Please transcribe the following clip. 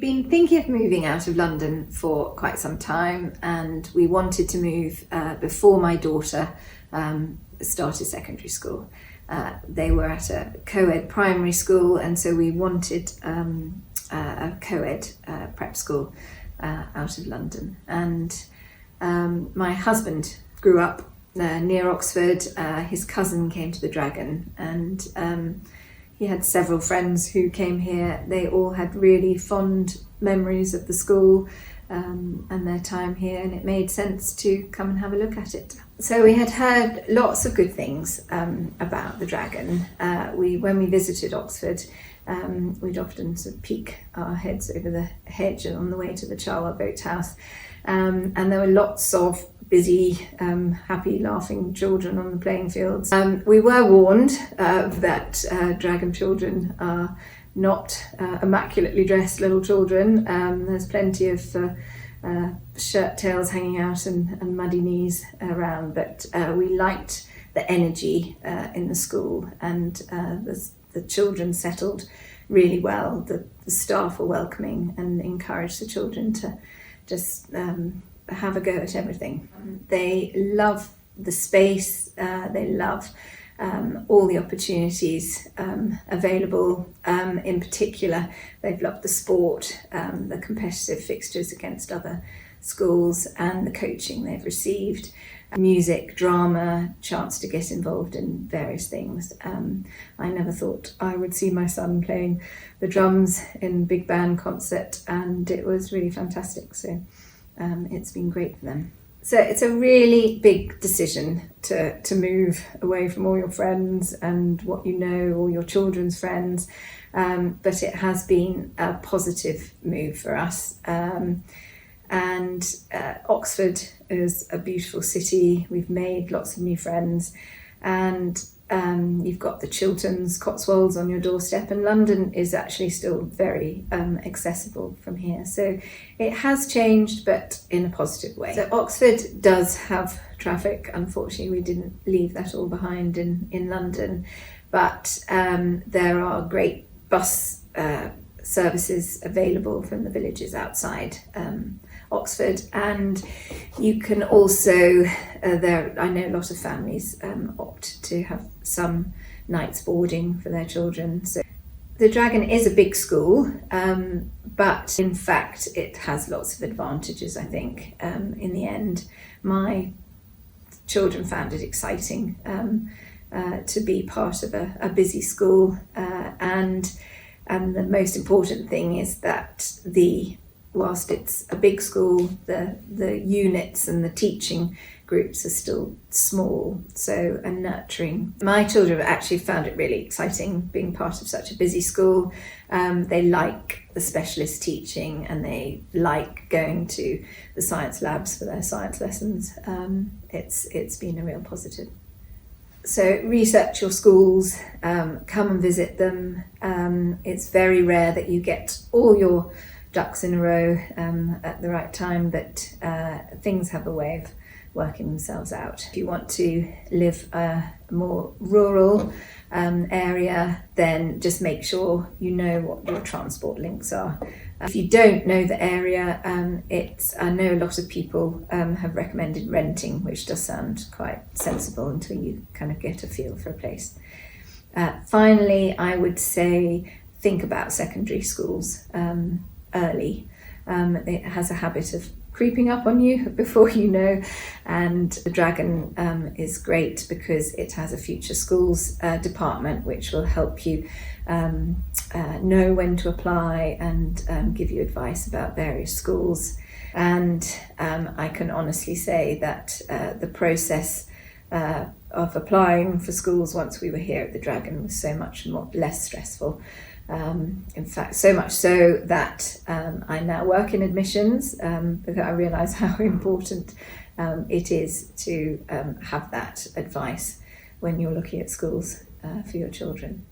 been thinking of moving out of London for quite some time, and we wanted to move before my daughter started secondary school. They were at a co-ed primary school, and so we wanted a co-ed prep school out of London. And my husband grew up near Oxford. His cousin came to the Dragon, and he had several friends who came here. They all had really fond memories of the school and their time here, and it made sense to come and have a look at it. So we had heard lots of good things about the Dragon. When we visited Oxford, we'd often sort of peek our heads over the hedge on the way to the Charwell Boathouse, and there were lots of busy, happy, laughing children on the playing fields. We were warned that Dragon children are not immaculately dressed little children. There's plenty of shirt tails hanging out and muddy knees around, but we liked the energy in the school, and the children settled really well. The staff were welcoming and encouraged the children to just have a go at everything. They love the space, they love all the opportunities available. In particular, they've loved the sport, the competitive fixtures against other schools, and the coaching they've received. Music, drama, chance to get involved in various things. I never thought I would see my son playing the drums in big band concert, and it was really fantastic. So it's been great for them. So it's a really big decision to move away from all your friends and what you know, all your children's friends, but it has been a positive move for us. And Oxford is a beautiful city. We've made lots of new friends, and you've got the Chilterns, Cotswolds on your doorstep, and London is actually still very accessible from here. So it has changed, but in a positive way. So Oxford does have traffic. Unfortunately, we didn't leave that all behind in London, but there are great bus services available from the villages outside Oxford, and you can also I know a lot of families opt to have some nights boarding for their children. So the Dragon is a big school, but in fact it has lots of advantages. I think in the end my children found it exciting to be part of a busy school, and the most important thing is that whilst it's a big school, the units and the teaching groups are still small, and nurturing. My children actually found it really exciting being part of such a busy school. They like the specialist teaching, and they like going to the science labs for their science lessons. It's been a real positive. So research your schools, come and visit them. It's very rare that you get all your ducks in a row at the right time, but things have a way of working themselves out. If you want to live a more rural area, then just make sure you know what your transport links are. If you don't know the area, I know a lot of people have recommended renting, which does sound quite sensible until you kind of get a feel for a place. Finally, I would say think about secondary schools early. It has a habit of creeping up on you before you know, and the Dragon is great because it has a future schools department which will help you know when to apply and give you advice about various schools. And I can honestly say that the process of applying for schools once we were here at the Dragon was so much less stressful. In fact, so much so that I now work in admissions because I realise how important it is to have that advice when you're looking at schools for your children.